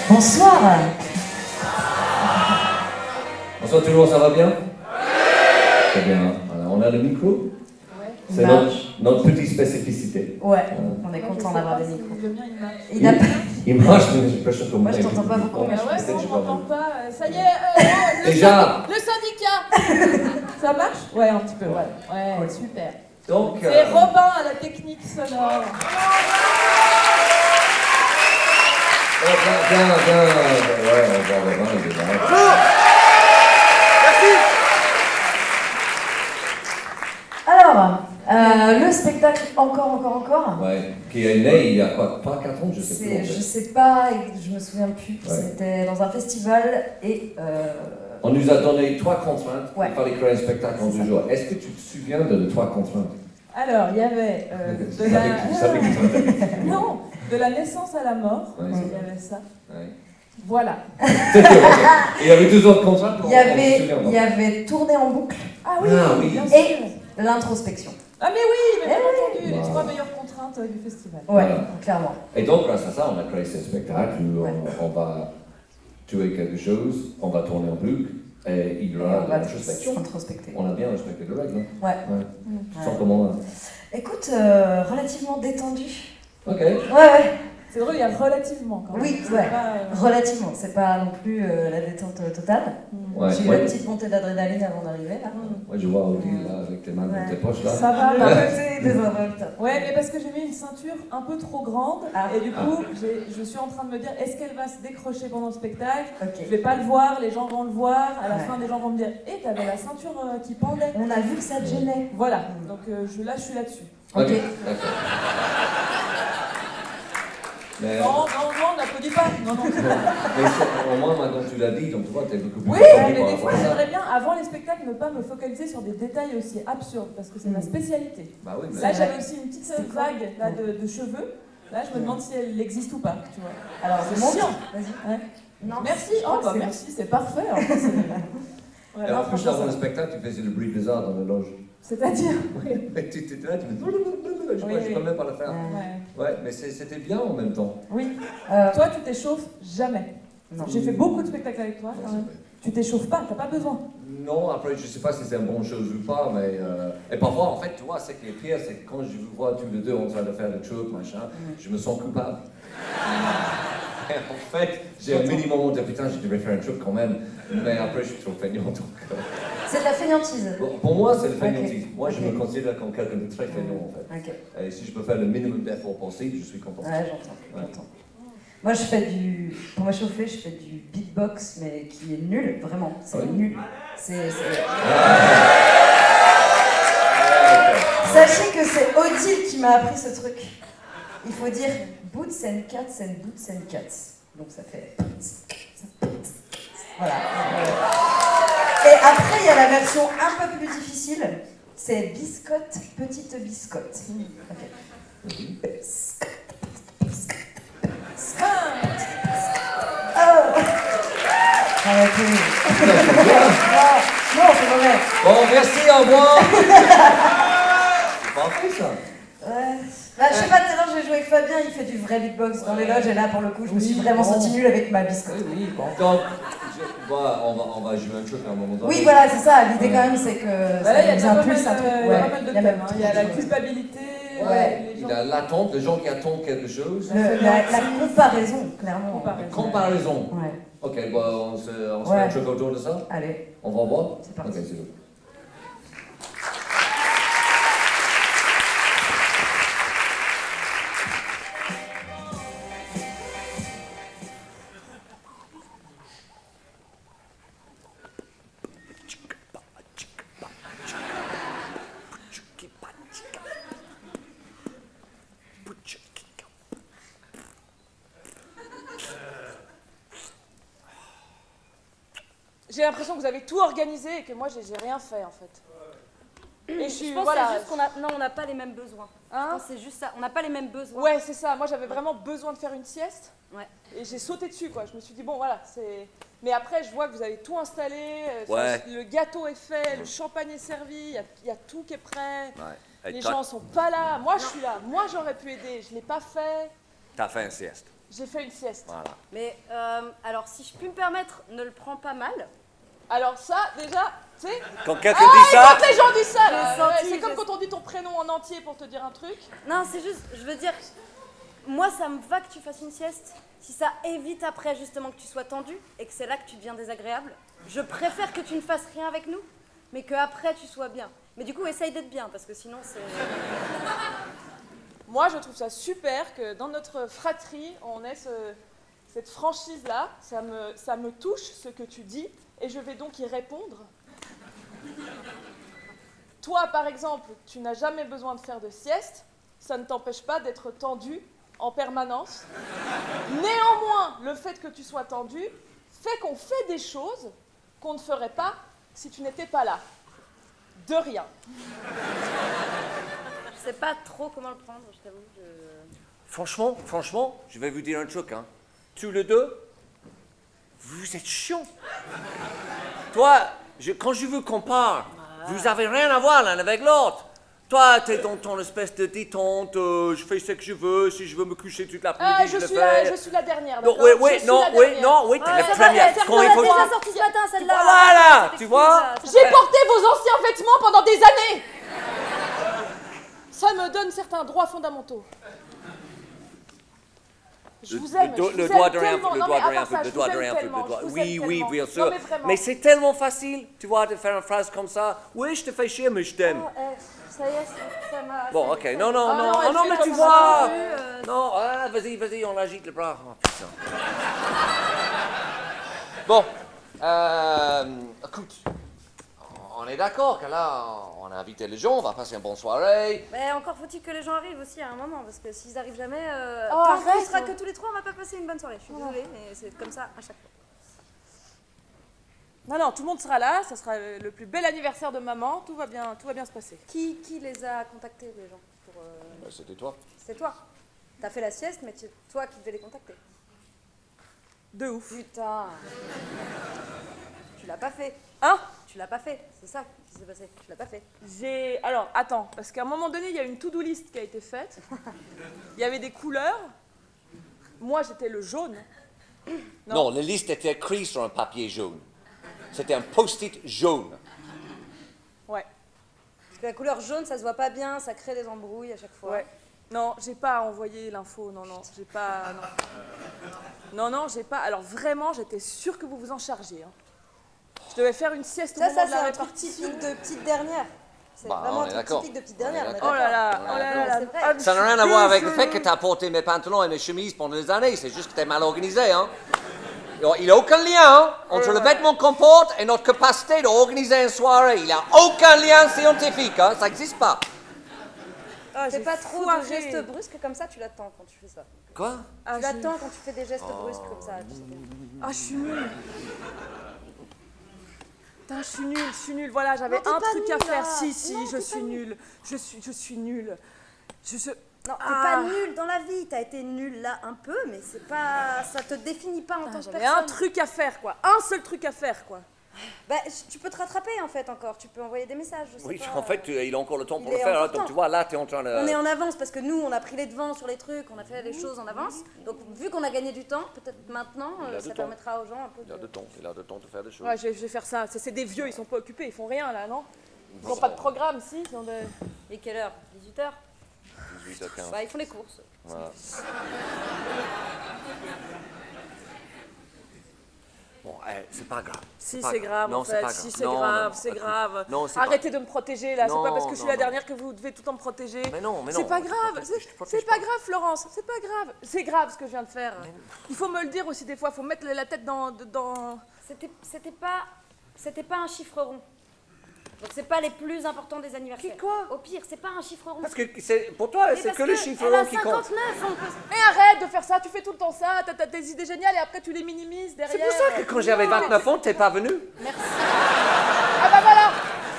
Bonsoir. Bonsoir tout le monde, ça va bien? Très bien. Alors, on a le micro. C'est notre petite spécificité. Ouais, on est content d'avoir des micros. Le mien, il marche. Il a pas... Il marche, mais j'ai l'impression qu'on Moi, je t'entends pas beaucoup, mais je Ouais, pense que on m'entend pas. Ça y est, Déjà. le syndicat. Ça marche? Ouais, un petit peu, ouais. Ouais, Cool. super. Donc, C'est Robin à la technique sonore. Bien. Ouais, on va Robin, il est là. Alors, le spectacle encore. Ouais, qui est né il y a quoi, 3-4 ans, je sais plus. En fait. Je sais pas, je me souviens plus. Ouais. C'était dans un festival et... On nous a donné 3 contraintes. Ouais. Il fallait créer un spectacle en 2 jours. Est-ce que tu te souviens de 3 contraintes? Alors, il y avait Tu savais que tu savais. Non, de la naissance à la mort. Ouais, Il y avait ça. Ouais. Voilà. C'est tout, ok. Et il y avait 2 autres contraintes. il y avait tourné en boucle Ah oui, Ah oui. bien sûr. et l'introspection. Ah mais oui, mais bien Eh entendu, oui. les 3 meilleures contraintes du festival. Ouais, Voilà. clairement. Et donc, grâce à ça, on a créé ce spectacle où Ouais. on va tuer quelque chose, on va tourner en boucle, et il y Et aura on de va l'introspection. introspecter. On a bien respecté les règles, hein? Ouais. Tu te sens comment, là? Écoute, relativement détendu. Ok. Ouais. C'est drôle, il y a relativement quand même. Oui, C'est ouais. pas, Relativement. C'est pas non plus la détente totale. Ouais, J'ai eu ouais. la petite montée d'adrénaline avant d'arriver, là. Ouais, je vois Odile, là, avec tes mains dans tes poches, là. Ça va, Le bah, côté désinvolte. Ouais, mais parce que j'ai mis une ceinture un peu trop grande et du coup, je suis en train de me dire, est-ce qu'elle va se décrocher pendant le spectacle? Ok. Je vais pas le voir, les gens vont le voir. À la Ouais. fin, les gens vont me dire, t'avais la ceinture qui pendait. On a vu que ça te gênait. Voilà, donc je suis là-dessus. Ok, Ok. d'accord. Mais, Non, n'applaudis pas. Non. mais au moins, maintenant, tu l'as dit, donc tu vois, t'es beaucoup plus Oui, concentré mais par des rapport fois, à ça. j'aimerais bien, avant les spectacles, ne pas me focaliser sur des détails aussi absurdes, parce que c'est ma spécialité. Bah oui, mais... Là, j'avais aussi une petite vague là, de cheveux. Là, je me demande si elle existe ou pas, tu vois. Alors, C'est montre. chiant. Vas-y. Ouais. Non, Merci, je crois que c'est merci, c'est parfait. En plus, ouais, Et non, en plus, franchement, avant le ça- spectacle, tu faisais le bruit bizarre dans la loge. C'est-à-dire, oui. Et tu étais là, tu me je Oui. peux même pas le faire. Ouais. Ouais, mais c'était bien en même temps. Oui. Euh, Toi, tu t'échauffes jamais. Non. J'ai fait beaucoup de spectacles avec toi. quand même. Tu t'échauffes pas, t'as pas besoin. Non, après, je sais pas si c'est une bonne chose ou pas, mais... Et parfois, en fait, tu vois, ce qui est pire, c'est que quand je vous vois tous les deux en train de faire le truc, machin, je me sens coupable. Et en fait, j'ai un mini moment de putain, je devrais faire un truc quand même, mais après, je suis trop feignant, donc... C'est de la feignantise. Bon, pour moi, c'est le feignantisme. Ok. Moi, je Ok. me considère comme quelqu'un de très feignant, en fait. Ok. Et si je peux faire le minimum d'efforts possible, je suis content. Ouais, j'entends. Moi, je fais du... Pour m'échauffer, je fais du beatbox, mais qui est nul, vraiment. C'est Ah oui nul. C'est... Ah, Sachez que c'est Odile qui m'a appris ce truc. Il faut dire boots and cats and boots and cats. Donc ça fait... Voilà. Et après, il y a la version un peu plus difficile. C'est biscotte, petite biscotte. Ok. Oh. Arrêtez. Non, c'est mauvais. Bon, merci, au revoir. C'est parfait, ça. Ouais. Bah, je sais pas, tout à l'heure j'ai joué avec Fabien, il fait du vrai beatbox dans les loges et là pour le coup je me suis vraiment sentie nulle avec ma biscotte. Oui, bon. Donc, on va jouer un truc à un moment donné. Oui voilà c'est ça, l'idée quand même c'est que Bah là, il y a nous pas mal, impulse un truc. il y a pas mal de il y a thèmes. même Hein. Il y a la trop de choses. culpabilité, Ouais. les Il gens... y a l'attente, les gens qui attendent quelque chose. La comparaison, clairement. Comparaison. Ouais. Ok, bon, on se fait un truc autour de ça. Allez, On va voir. c'est parti. Ok, c'est bon. j'ai l'impression que vous avez tout organisé et que moi, j'ai rien fait, en fait. Et Je pense que c'est juste qu'on a... Non, on n'a pas les mêmes besoins. Hein? Je pense que c'est juste ça. On n'a pas les mêmes besoins. Ouais, c'est ça. Moi, j'avais vraiment besoin de faire une sieste. Ouais. Et j'ai sauté dessus, quoi. Je me suis dit, bon, voilà, c'est... Mais après, je vois que vous avez tout installé. Le gâteau est fait, le champagne est servi, il y a tout qui est prêt. Ouais. Les gens sont pas là. Moi, je suis là. Moi, j'aurais pu aider. Je l'ai pas fait. T'as fait une sieste. J'ai fait une sieste. Voilà. Mais alors, si je puis me permettre, ne le prends pas mal. Alors ça, déjà, tu sais... Quand quelqu'un dit ça... Quand les gens disent ça, là, J'ai senti, c'est comme quand on dit ton prénom en entier pour te dire un truc. Non, c'est juste, je veux dire, moi, ça me va que tu fasses une sieste. Si ça évite après, justement, que tu sois tendu et que c'est là que tu deviens désagréable, je préfère que tu ne fasses rien avec nous, mais qu'après, tu sois bien. Mais du coup, essaye d'être bien, parce que sinon, c'est... Moi, je trouve ça super que dans notre fratrie, on ait cette franchise-là. Ça me touche, ce que tu dis, et je vais donc y répondre. Toi, par exemple, tu n'as jamais besoin de faire de sieste. Ça ne t'empêche pas d'être tendu en permanence. Néanmoins, le fait que tu sois tendu fait qu'on fait des choses qu'on ne ferait pas si tu n'étais pas là. De rien. Je sais pas trop comment le prendre, je t'avoue. Franchement, je vais vous dire un truc, hein. Tous les deux, vous êtes chiants. Toi, quand je vous compare, vous avez rien à voir l'un avec l'autre. Toi, t'es dans ton espèce de détente, je fais ce que je veux, si je veux me coucher toute l'après-midi, je le fais. Je suis la dernière, Non, d'accord? oui, t'es la première. On l'a déjà sorti ce matin, celle-là. Voilà, tu vois. J'ai porté vos anciens vêtements pendant des années. Ça me donne certains droits fondamentaux. Je vous aime, le doigt de rien, tellement. le Non, doigt mais de à rien, part ça, le je doigt vous de aime rien, tellement, le doigt. je vous Oui, aime oui, tellement. bien Non, sûr. mais vraiment. Mais c'est tellement facile, tu vois, de faire une phrase comme ça. Oui, je te fais chier, mais je t'aime. Ça y est, ça m'a... Bon, ok, non, elle mais fait tu comme vois. ça. Non, vas-y, on agite le bras. Oh, putain. Bon, écoute, on est d'accord que là, on a invité les gens, on va passer une bonne soirée. Mais encore faut-il que les gens arrivent aussi à un moment, parce que s'ils arrivent jamais, Oh, tant qu'on arrête. sera que tous les trois, on va pas passer une bonne soirée. Je suis désolée, mais c'est comme ça à chaque fois. Non, tout le monde sera là, ça sera le plus bel anniversaire de maman, tout va bien se passer. Qui les a contactés, les gens pour, C'était toi. C'est toi. T'as fait la sieste, mais c'est toi qui devais les contacter. De ouf. Putain. Tu l'as pas fait. Hein? Tu l'as pas fait. C'est ça qui s'est passé. Tu l'as pas fait. Alors, attends, parce qu'à un moment donné, il y a une to-do list qui a été faite. Il y avait des couleurs. Moi, j'étais le jaune. Non, la liste était écrite sur un papier jaune. C'était un post-it jaune. Ouais. Parce que la couleur jaune, ça se voit pas bien, ça crée des embrouilles à chaque fois. Ouais. Non, j'ai pas envoyé l'info, non, j'ai pas... Non, j'ai pas... Alors vraiment, j'étais sûre que vous vous en chargiez. Hein. Je devais faire une sieste au moment Ça de c'est la un truc répartition. typique de petite dernière. C'est Bah, vraiment on un est truc d'accord. typique de petite dernière. On est on est d'accord. Oh là là, d'accord. oh là là. C'est vrai. Ah, Ça n'a rien à voir avec le fait que tu as porté mes pantalons et mes chemises pendant des années, c'est juste que tu es mal organisé, hein. Il n'a aucun lien hein, entre le vêtement qu'on porte et notre capacité d'organiser une soirée. Il n'a aucun lien scientifique, hein, ça n'existe pas. Ah, Fais j'ai pas trop foiré. de gestes brusques comme ça, tu l'attends quand tu fais ça. Quoi? Ah, Tu l'attends quand tu fais des gestes brusques comme ça. tu sais bien. Ah, je suis nulle. Putain, je suis nulle. Voilà, j'avais Non, t'es un pas truc à nulle, faire. là. Si, Non, je t'es suis pas nulle. Je suis nulle. Non, t'es Ah. pas nul dans la vie. T'as été nul là un peu, mais c'est pas, ça te définit pas en tant que J'avais personne. un truc à faire, quoi. Un seul truc à faire, quoi. Bah, tu peux te rattraper en fait encore. Tu peux envoyer des messages. Je sais Oui, pas. en fait, il a encore le temps Il pour le est faire, hein, encore donc temps. tu vois, là, tu es en train de... On est en avance parce que nous, on a pris les devants sur les trucs, on a fait les choses en avance. Donc, vu qu'on a gagné du temps, peut-être maintenant, Il a du ça temps. permettra aux gens un peu Il a de... de temps, il a de temps de faire des choses. Ouais, je vais faire ça. C'est des vieux, ils sont pas occupés, ils font rien, là, non? Ils n'ont pas de programme, si ils ont de... Et quelle heure 18h 18h15. Bah, ils font les courses. Voilà. Bon, c'est pas grave. Si, pas c'est grave, Non, en c'est fait. pas Si, grave. c'est Non, grave, non, c'est écoute, grave. non, c'est Arrêtez de me protéger, là. C'est Non, pas parce que je suis non, la non. dernière que vous devez tout le temps me protéger. Mais non, C'est pas je te grave. protège- je te protège C'est pas grave, Florence. C'est pas grave. C'est grave ce que je viens de faire. Il faut me le dire aussi des fois. Il faut mettre la tête dans... C'était pas un chiffre rond. Donc c'est pas les plus importants des anniversaires. Qui quoi? Au pire, c'est pas un chiffre rond. Parce que pour toi, Mais c'est parce que le chiffre elle a rond qui compte. 59, on peut... Mais arrête de faire ça, tu fais tout le temps ça, t'as des idées géniales et après tu les minimises derrière. C'est pour ça que quand j'avais 29 ans, t'es pas venu. Merci. Ah bah voilà,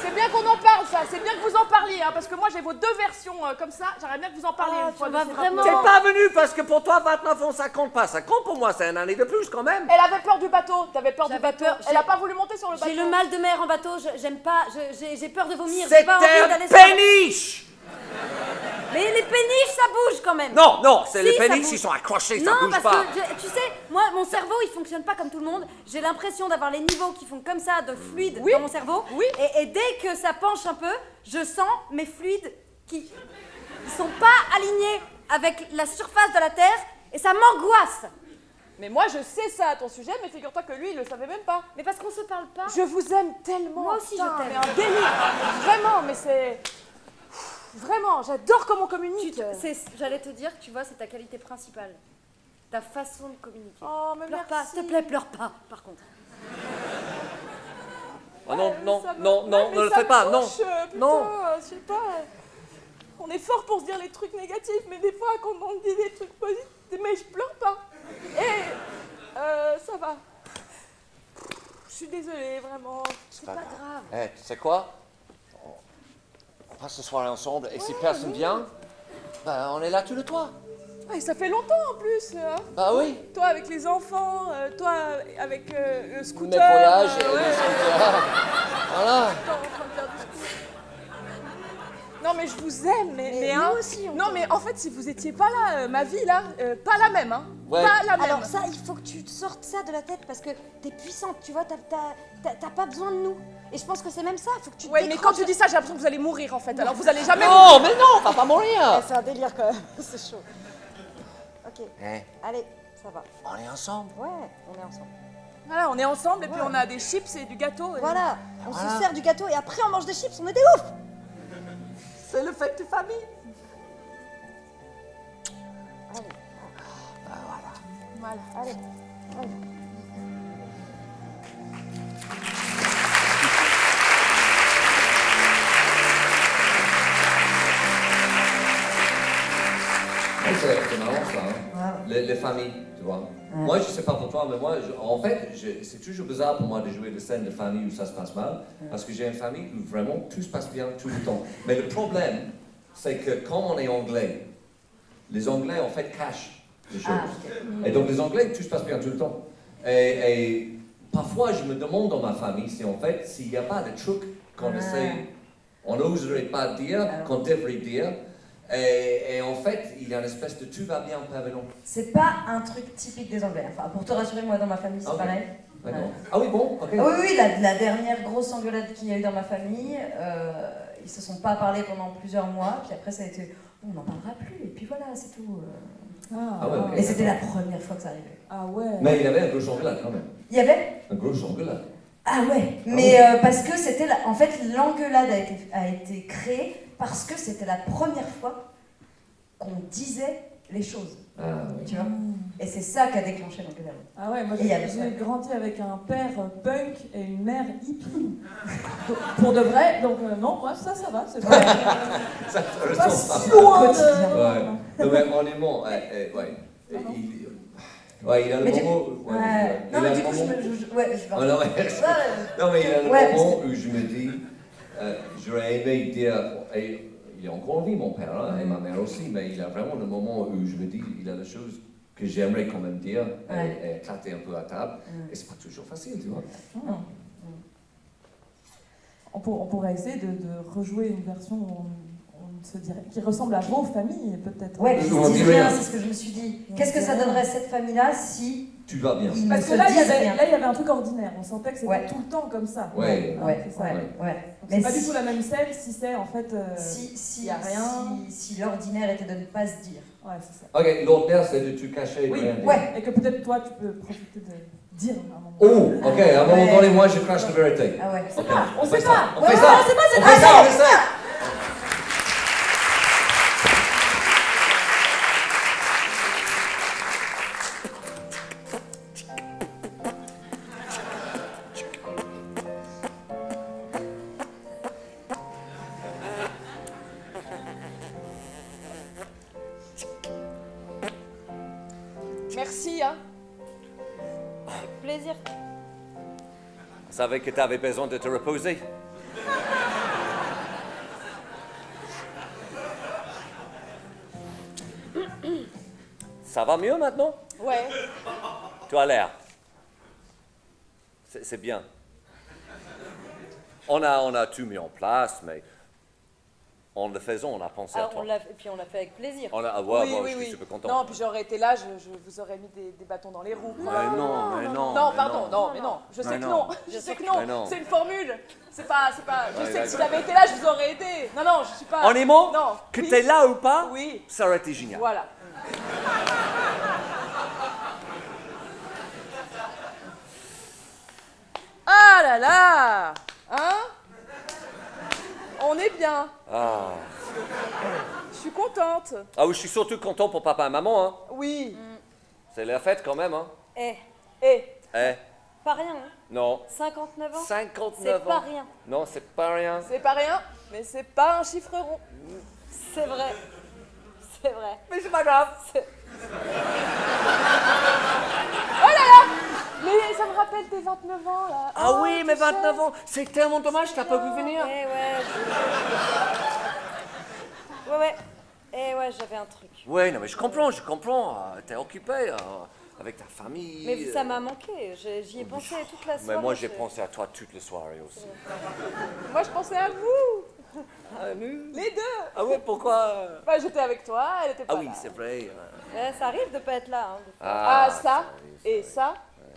c'est bien qu'on en parle ça, c'est bien que vous en parliez, hein, parce que moi j'ai vos deux versions comme ça, j'aimerais bien que vous en parliez Ah, une fois. tu de vas ces vraiment- T'es 29 ans. pas venu parce que pour toi, 29 ans, ça compte pas. Ça compte pour moi, c'est une année de plus quand même. Elle avait peur du bateau, t'avais peur du J'avais bateau. peur, Elle a pas voulu monter sur le bateau. J'ai le mal de mer en bateau, j'aime pas, j'ai peur de vomir, j'ai C'était pas envie un d'aller sur... péniche. Mais les péniches, ça bouge quand même. Non, non, c'est Si, les ça péniches, bouge. ils sont accrochés, ça Non, bouge parce pas. que, tu sais, moi, mon cerveau, il fonctionne pas comme tout le monde. J'ai l'impression d'avoir les niveaux qui font comme ça de fluide Oui. dans mon cerveau. Oui. Et dès que ça penche un peu, je sens mes fluides qui sont pas alignés avec la surface de la Terre et ça m'angoisse. Mais moi je sais ça à ton sujet, mais figure-toi que lui il le savait même pas. Mais parce qu'on se parle pas. Je vous aime tellement. Moi aussi, putain, je t'aime. Mais un délire. Vraiment, mais c'est. Vraiment, j'adore comment on communique. J'allais te dire, tu vois, c'est ta qualité principale. Ta façon de communiquer. Oh, mais Pleure merci. pas, s'il te plaît, pleure pas, par contre. Ah non, non, Ça me- non, non, Ouais, ne mais le ça fais me pas, non. touche, putain, Non. je sais pas. On est fort pour se dire les trucs négatifs, mais des fois quand on dit des trucs positifs, mais je pleure pas. Et ça va. Je suis désolée, vraiment. C'est pas grave. Eh, tu sais quoi? On passe ce soir ensemble et si personne vient, bah, on est là tous les trois. Ah, et ça fait longtemps en plus. Hein. Bah oui. Toi avec les enfants, toi avec le Mes scooter. voyages et ouais, les scooters. Voilà. Attends, en train de faire du scooter. Non mais je vous aime, mais nous hein. aussi, on non t'aime. mais en fait si vous étiez pas là, ma vie là, pas la même hein. Ouais. Pas la même. Alors ça, il faut que tu te sortes ça de la tête parce que t'es puissante, tu vois, t'as pas besoin de nous. Et je pense que c'est même ça, faut que tu te Ouais mais quand décroches. tu dis ça j'ai l'impression que vous allez mourir en fait, alors vous allez jamais Non, mais non, on va pas mourir. C'est un délire quand même, c'est chaud. Ok, Eh, allez, ça va. on est ensemble. Ouais, on est ensemble. Voilà, on est ensemble et puis on a des chips et du gâteau. Et... Voilà, on Voilà. se sert du gâteau et après on mange des chips, on est des ouf. C'est le fait de famille. Allez, Voilà. allez, allez. C'est marrant ça, hein. Les familles, tu vois. Moi, je sais pas pour toi, mais moi, en fait, c'est toujours bizarre pour moi de jouer des scènes de famille où ça se passe mal, parce que j'ai une famille où vraiment tout se passe bien tout le temps. Mais le problème, c'est que quand on est anglais, les Anglais en fait cachent les choses. Et donc les Anglais, tout se passe bien tout le temps. Et parfois, je me demande dans ma famille si en fait, s'il n'y a pas de trucs qu'on essaie, on n'oserait pas dire, qu'on devrait dire. Et en fait, il y a une espèce de tout va bien permanent. C'est pas un truc typique des Anglais. Enfin, pour te rassurer, moi dans ma famille, c'est Ok. pareil. D'accord. Ouais. Ah oui, bon, ok. Ah oui, oui, la dernière grosse engueulade qu'il y a eu dans ma famille, ils se sont pas parlé pendant plusieurs mois, puis après ça a été, on n'en parlera plus, et puis voilà, c'est tout. Ah ouais, ok. Et c'était la première fois que ça arrivait. Ah ouais. Mais il y avait un gros engueulade quand même. Il y avait Un gros engueulade. Ah ouais, mais parce que c'était en fait l'engueulade a été créée parce que c'était la première fois qu'on disait les choses, Ah oui. tu vois. Et c'est ça qui a déclenché l'engueulade. Ah ouais, moi Et il y avait- j'ai grandi avec un père punk et une mère hippie. Pour de vrai, donc non, moi ça va, c'est pas, Ça c'est pas ressemble si pas. loin Quotidien. de... Ouais. Non mais honnêtement, ouais. Il a le Mais du- moment. Ouais. Il Non a mais le du coup, moment- ouais, je vais Ah, non, mais... non, mais il y a le Ouais, moment où je me dis, j'aurais aimé dire, et il est encore en vie mon père, hein, et ma mère aussi, mais il a vraiment le moment où je me dis, il a des choses que j'aimerais quand même dire, et éclater un peu à table, et c'est pas toujours facile, tu vois. Non. On pourrait essayer de rejouer une version où on se dirait, qui ressemble à vos familles, peut-être. Ouais, Ils qui ont se dit disent rien, rien. c'est ce que je me suis dit. Qu'est-ce que ça donnerait à cette famille-là si Tu vas bien. ils ne Parce se que là, il y disent rien? avait un truc ordinaire. On sentait que c'était Ouais. tout le temps comme ça. Ouais. Hein, Ouais, c'est ça. ouais, ouais. Donc, c'est pas du tout la même scène si c'est en fait. Si y a rien. si l'ordinaire était de ne pas se dire. Ouais, c'est ça. Ok, l'ordinaire c'est de tout cacher et de Oui, rien dire. ouais. Et que peut-être toi, tu peux profiter de dire à un moment. Oh, ok, à un moment Ouais. donné, moi je crache la vérité. Ah ouais. Ok, on fait sait ça. pas. On Ouais, fait ouais, ça. on sait pas, c'est On fait pas ça, ça, on fait ça. Merci, hein. Avec plaisir. Je savais que tu avais besoin de te reposer. Ça va mieux maintenant? Ouais. Tu as l'air. C'est bien. On a tout mis en place, mais en le faisant, on a pensé à toi. Et puis on l'a fait avec plaisir. Ouais, je suis super content. Non, puis j'aurais été là, je vous aurais mis des bâtons dans les roues. Mais non. Non, pardon, non, mais non. Je sais que non. Je sais que Mais non. non. C'est une formule. C'est pas. Je Ouais, sais que si d'accord. j'avais été là, je vous aurais aidé. Non, non, je suis pas. En émo, Non. que Oui. tu es là ou pas, Oui. ça aurait été génial. Voilà. Ah là là. Hein? On est bien. Ah. Je suis contente. Ah oui, je suis surtout content pour papa et maman. Hein. Oui. C'est la fête quand même. Hein. Eh, Et Eh, pas rien, hein. non. 59 ans 59 C'est ans. pas rien. Non, c'est pas rien. c'est pas rien, mais c'est pas un chiffre rond. C'est vrai. C'est vrai. Mais c'est pas grave. Mais ça me rappelle tes 29 ans là. Ah Oh, oui, tu mais sais. 29 ans, c'est tellement dommage que t'as pas pu venir. Eh ouais. Ouais. Eh ouais, j'avais un truc. Oui, non, mais je comprends. T'es occupé avec ta famille. Mais ça m'a manqué. J'y ai pensé toute la soirée. Mais moi, j'ai pensé à toi toute la soirée aussi. Moi je pensais à vous, Ah, nous les deux. Ah ouais, pourquoi Bah j'étais avec toi, elle était pas Ah oui, là. c'est vrai. Ça arrive de pas être là. Hein, des fois. Ah, ça, arrive, et vrai.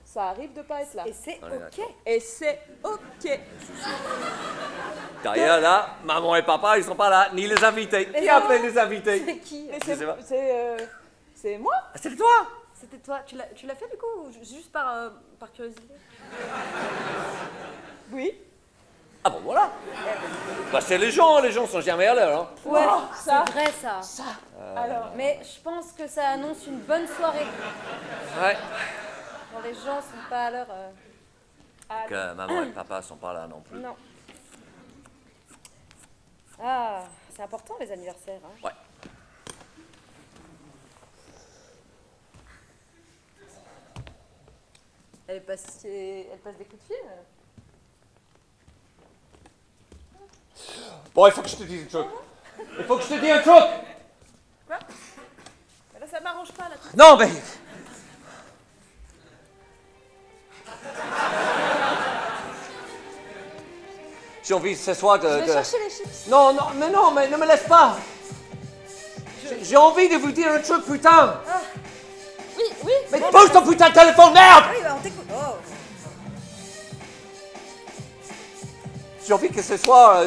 ça arrive de pas être là. Et c'est On est ok. d'accord. Et c'est ok. Derrière, là, maman et papa, ils sont pas là, ni les invités. Qui a appelé les invités C'est qui Mais Je sais pas. c'est moi. Ah, c'est toi C'était toi. Tu l'as fait du coup ou juste par curiosité? Oui. Ah bon, voilà. Bah, c'est les gens sont jamais à l'heure. Hein. Ouais, ça. c'est vrai ça. Alors, Mais je pense que ça annonce une bonne soirée. Ouais. Quand les gens sont pas à l'heure. Que maman et papa sont pas là non plus. Non. Ah, c'est important les anniversaires. Hein. Ouais. elle passe des coups de fil. Bon, il faut que je te dise un truc. Il faut que je te dise un truc. Quoi? Mais là ça m'arrange pas là. Non, mais... J'ai envie ce soir Je vais chercher les chips. Non, mais ne me laisse pas. J'ai envie de vous dire un truc, putain. Oui. Mais pose ton putain de téléphone, merde. Oui, bah on t'écoute. Oh. J'ai envie que ce soir...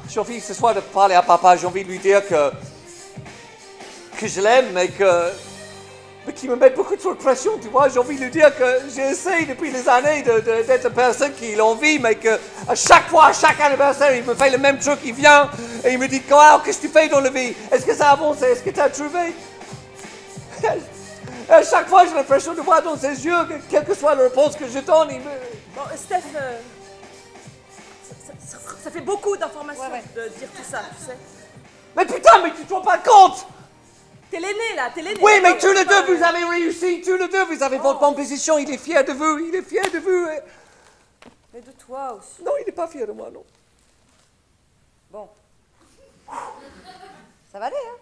j'ai envie ce soir de parler à papa. J'ai envie de lui dire que je l'aime, mais qu'il me met beaucoup trop de pression, tu vois. J'ai envie de lui dire que j'ai essayé depuis des années d'être la personne qu'il a envie, mais que à chaque fois, à chaque anniversaire, il me fait le même truc. Il vient et il me dit, qu'est-ce que tu fais dans la vie? Est-ce que ça a avancé? Est-ce que tu as trouvé? À chaque fois, j'ai l'impression de voir dans ses yeux, que, quelle que soit la réponse que je donne, il me... Bon, Steph, ça fait beaucoup d'informations Ouais. de dire tout ça, tu sais. Mais putain, mais tu te rends pas compte? T'es l'aîné là, t'es l'aîné. Oui, mais Non, tous les pas- deux, vous avez réussi. Tous les deux, vous avez votre bonne position. Il est fier de vous. Il est fier de vous. Et de toi aussi. Non, il n'est pas fier de moi, non. Bon. Ça va aller, hein?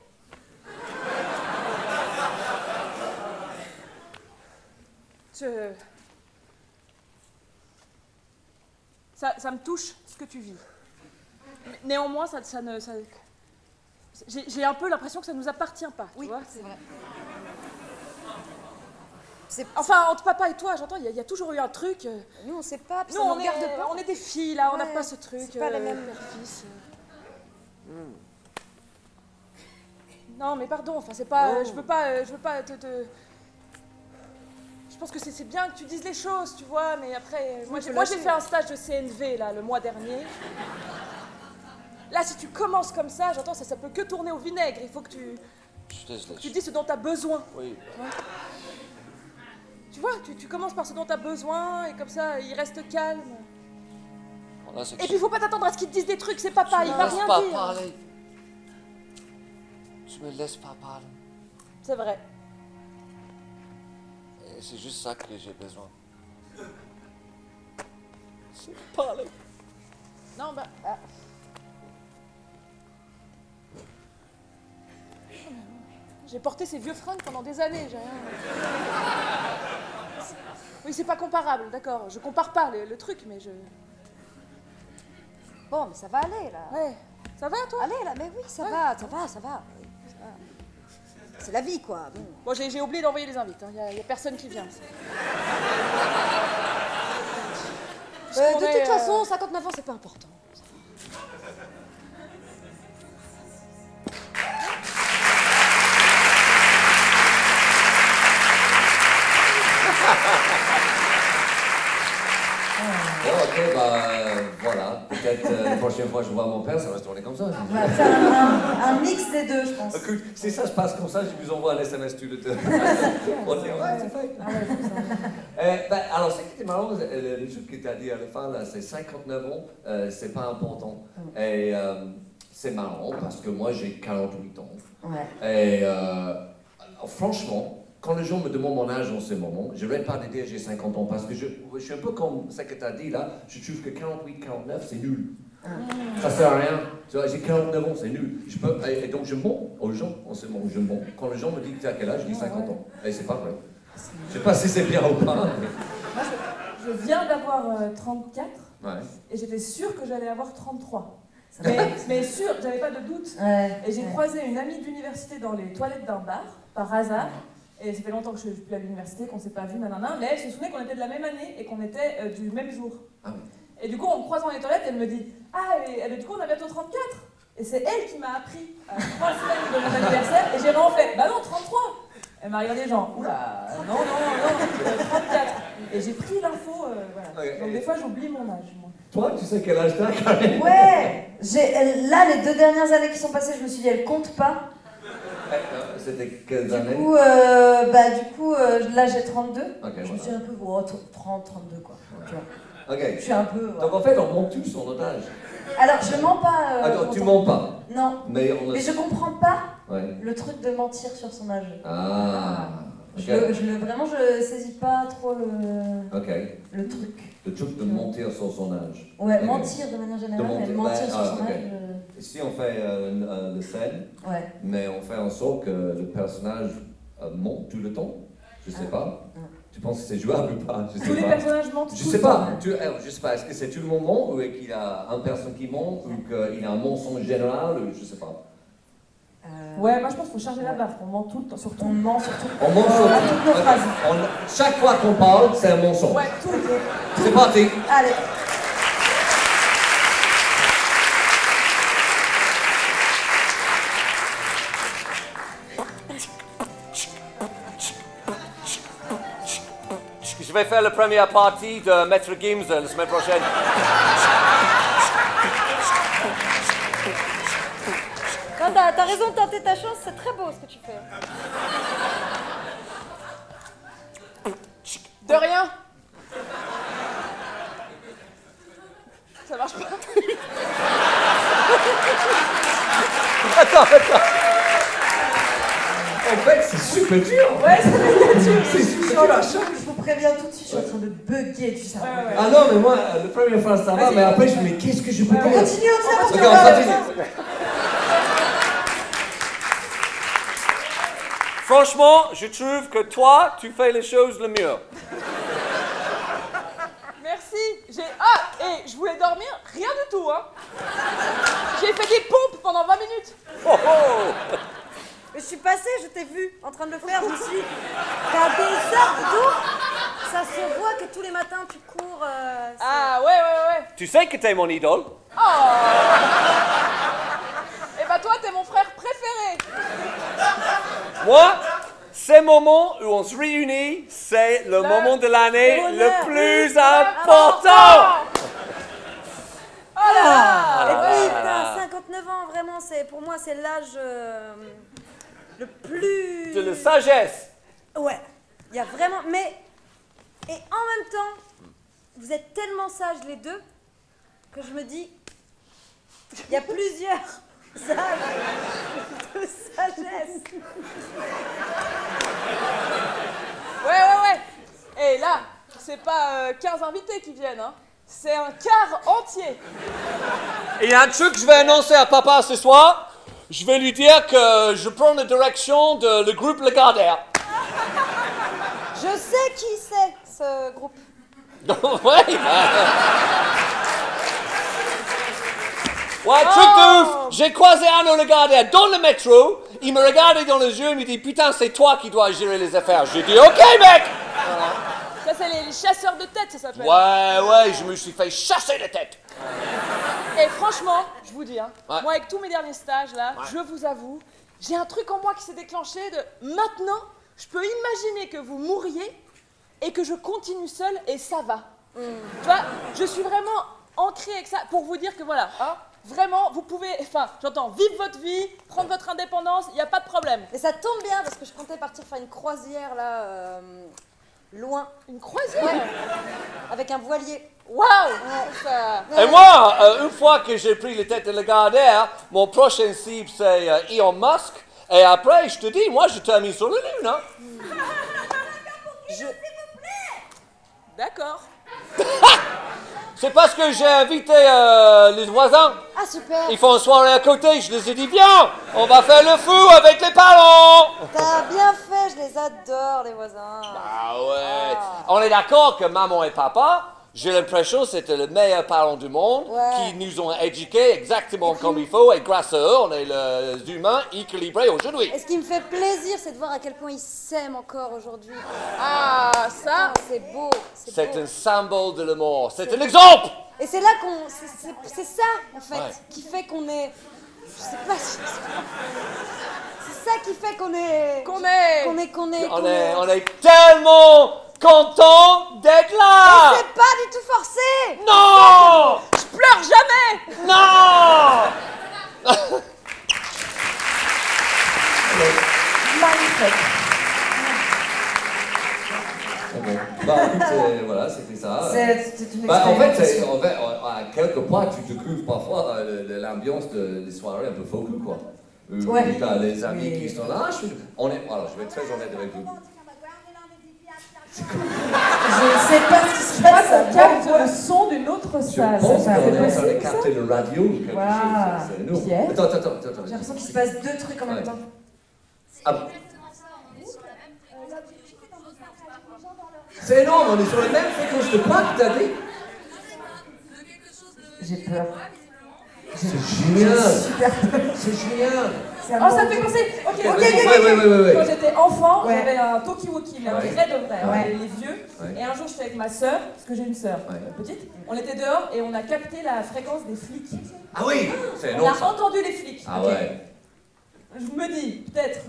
Ça me touche ce que tu vis. Néanmoins, j'ai un peu l'impression que ça nous appartient pas. Tu vois, c'est vrai. Enfin, entre papa et toi, j'entends, il y a toujours eu un truc. Nous, on sait pas, puis Nous, ça nous on regarde pas. est des filles là, on n'a Ouais, pas ce truc. c'est pas les mêmes. père-fils. Non, mais pardon, enfin, c'est pas. Je veux pas te. Je pense que c'est bien que tu dises les choses, tu vois, mais après, moi j'ai fait un stage de CNV là le mois dernier. Là, si tu commences comme ça, j'entends, ça peut que tourner au vinaigre. Il faut que tu dis ce dont tu as besoin. Oui. Tu vois, tu commences par ce dont tu as besoin et comme ça, il reste calme. Et puis, il faut pas t'attendre à ce qu'il te dise des trucs, c'est papa, il va rien dire. Parler. Tu me laisses pas parler. C'est vrai. C'est juste ça que j'ai besoin. C'est parler. Non, bah. J'ai porté ces vieux fringues pendant des années, j'ai rien. Oui, c'est pas comparable, d'accord. Je compare pas le truc, mais je. Bon, mais ça va aller, là. Ouais. Ça va, toi? Allez, là, mais oui, ça va. Oui, ça va. C'est la vie, quoi. Bon. Bon, j'ai oublié d'envoyer les invites, hein. Y a personne qui vient. De toute façon, 59 ans, c'est pas important. Bon, ok, bah voilà. Peut-être la prochaine fois que je vois mon père, ça va se tourner comme ça. On va faire un mix des deux, je pense. Écoute, si ça se passe comme ça, je vous envoie un SMS tous les deux. On dit, ouais, c'est fait. Alors, ce qui était marrant, le truc que tu as dit à la fin, là, c'est 59 ans, c'est pas important. Et c'est marrant parce que moi, j'ai 48 ans. Ouais. Et franchement, quand les gens me demandent mon âge en ce moment, je ne vais pas dire j'ai 50 ans parce que je suis un peu comme ce que tu as dit là. Je trouve que 48, 49, c'est nul. Ça sert à rien. Tu vois, j'ai 49 ans, c'est nul. Et donc je mens aux gens en ce moment. Je mens. Quand les gens me disent tu as quel âge, je dis 50 ans. Et c'est pas vrai. Je sais pas si c'est bien ou pas. Moi, je viens d'avoir 34 Ouais. et j'étais sûre que j'allais avoir 33. Ça va. Mais sûre, j'avais pas de doute. Ouais. Et j'ai croisé une amie d'université dans les toilettes d'un bar, par hasard. Et ça fait longtemps que je suis plus à l'université, qu'on s'est pas vu, nanana. Mais elle se souvenait qu'on était de la même année et qu'on était du même jour. Ah oui. Et du coup, en me croisant dans les toilettes, elle me dit « Ah, et du coup, on a bientôt 34 !» Et c'est elle qui m'a appris 3 semaines de mon anniversaire. Et j'ai vraiment fait « Bah non, 33 !» Elle m'a regardé genre « Oula, non, 34 !» Et j'ai pris l'info, voilà. Okay. Donc des fois, j'oublie mon âge, moi. Toi, tu sais quel âge t'as, Karine? Ouais. Là, les 2 dernières années qui sont passées, je me suis dit, elles comptent pas. C'était quelles années? Du coup, là, j'ai 32. Ok, Je me suis un peu, 30, 32, quoi. Tu vois. Ok. Je suis un peu. Donc en fait, on ment tous sur notre âge. Alors, je mens pas. Attends, tu mens pas. Non. Mais on Mais je comprends pas Ouais. le truc de mentir sur son âge. Ah. Ok. Vraiment, je saisis pas trop Ok. le truc. Le truc de mentir sur son âge. Ouais, Ok. mentir de manière générale, mais mentir sur son ok. âge. Ici, on fait le scène, Ouais. mais on fait en sorte que le personnage ment tout le temps. Je sais pas. Tu penses que c'est jouable ou pas? Je sais Tous les pas. personnages mentent Je tout sais le pas. temps. Je sais pas. Est-ce que c'est tout le monde ment ou est-ce qu'il y a une personne qui ment ou qu'il a un mensonge général ou je sais pas. Ouais, moi je pense qu'il faut charger la barre, on ment tout le temps, surtout. On ment surtout. On ment sur à toutes nos phrases. chaque fois qu'on parle, c'est un mensonge. Ouais, tout. C'est parti. Allez. Je vais faire la première partie de Maître Gims la semaine prochaine. Non, t'as raison de tenter ta chance, c'est très beau ce que tu fais. De rien. Ça marche pas. Attends. En fait, c'est super dur. Ouais, ça fait dur. C'est super dur. Je vous préviens tout de suite, je suis en train de bugger, tu sais. Ouais. Ah non, mais moi, la première fois ça va, mais après je me dis, qu'est-ce que je peux Ouais, dire? Continue, Ok, on continue. continue. Franchement, je trouve que toi, tu fais les choses le mieux. Merci. Et je voulais dormir, rien du tout, hein. J'ai fait des pompes pendant 20 minutes. Oh, oh. Mais je suis passée, je t'ai vu en train de le faire, je me suis dit, t'as des heures d'eau. Ça se voit que tous les matins tu cours. Ah ouais. Tu sais que t'es mon idole. Et bah toi, t'es mon frère préféré. Moi, ces moments où on se réunit, c'est le moment de l'année bonheur. le plus important. Oh là là. Et puis, là là. t'as 59 ans, vraiment, pour moi, c'est l'âge le plus. De la sagesse. Ouais, il y a vraiment. Mais. Et en même temps, vous êtes tellement sages les deux que je me dis. Il y a plusieurs âges de sagesse. Ouais. c'est pas 15 invités qui viennent, hein. C'est un quart entier. Et il y a un truc que je vais annoncer à papa ce soir. Je vais lui dire que je prends la direction de le groupe Lagardère. Je sais qui c'est, ce groupe. Ouais, ouais, truc de ouf. J'ai croisé Arnaud Lagardère dans le métro. Il me regardait dans les yeux, il me dit, putain, c'est toi qui dois gérer les affaires. J'ai dit, ok, mec. Ça, c'est les chasseurs de tête, ça s'appelle. Ouais, je me suis fait chasser la tête. Et franchement, je vous dis, hein, Ouais. moi, avec tous mes derniers stages, là, je vous avoue, j'ai un truc en moi qui s'est déclenché de maintenant, je peux imaginer que vous mourriez et que je continue seule et ça va. Tu vois, je suis vraiment ancrée avec ça pour vous dire que voilà, hein, vraiment, vous pouvez, enfin, j'entends, vivre votre vie, prendre votre indépendance, il n'y a pas de problème. Et ça tombe bien parce que je comptais partir faire une croisière là, loin. Une croisière. Ouais. Avec un voilier. Waouh. Ça- Et moi, une fois que j'ai pris la tête de Lagardère, mon prochain cible c'est Elon Musk. Et après, je te dis, moi, je termine sur la Lune. Hein. D'accord. C'est parce que j'ai invité les voisins. Ah super. Ils font une soirée à côté. Je les ai dit, viens, on va faire le fou avec les parents. T'as bien fait, je les adore les voisins. Ah ouais. On est d'accord que maman et papa, j'ai l'impression que c'était les meilleurs parents du monde Ouais. qui nous ont éduqués exactement comme il faut. Et grâce à eux, on est les humains équilibrés aujourd'hui. Et ce qui me fait plaisir, c'est de voir à quel point ils s'aiment encore aujourd'hui. Ah, ça. Ah, c'est beau. C'est beau. un symbole de l'amour. C'est un exemple. Et c'est là qu'on. C'est ça, en fait, Ouais. qui fait qu'on est. Je sais pas si. C'est ça qui fait qu'on est. On est tellement contents d'être là. C'est pas du tout forcé. Non. Je pleure jamais. Non. Magnifique. Bah, écoute, voilà, c'était ça. C'est une Bah, en fait, expérience. à quelque part, tu découvres parfois l'ambiance des soirées un peu folk, quoi. Ouais. T'as les amis Oui. qui sont là. Je vais être très honnête avec vous. Je ne sais pas ce qui se Moi, passe. ça capte le son d'une autre Je salle. pense Ça, qu'on c'est est en train de possible, ça capter le radio ou quelque Waouh. chose. C'est nous. Pierre. Attends. J'ai l'impression qu'il se passe deux trucs en même Ouais. temps. Ah. C'est énorme, on est sur la même fréquence de quoi que t'as dit? J'ai peur. C'est génial. Super peur. C'est génial. Oh, ça me fait penser. Ok, Ouais. Quand j'étais enfant, Ouais. j'avais un talkie-walkie, mais un Ouais. vrai de vrai, Ouais. les vieux. Ouais. Et un jour, j'étais avec ma sœur, parce que j'ai une sœur Ouais. petite. On était dehors et on a capté la fréquence des flics. Ah oui, c'est On énorme a ça. entendu les flics. Ah ok. ouais. Je me dis, peut-être,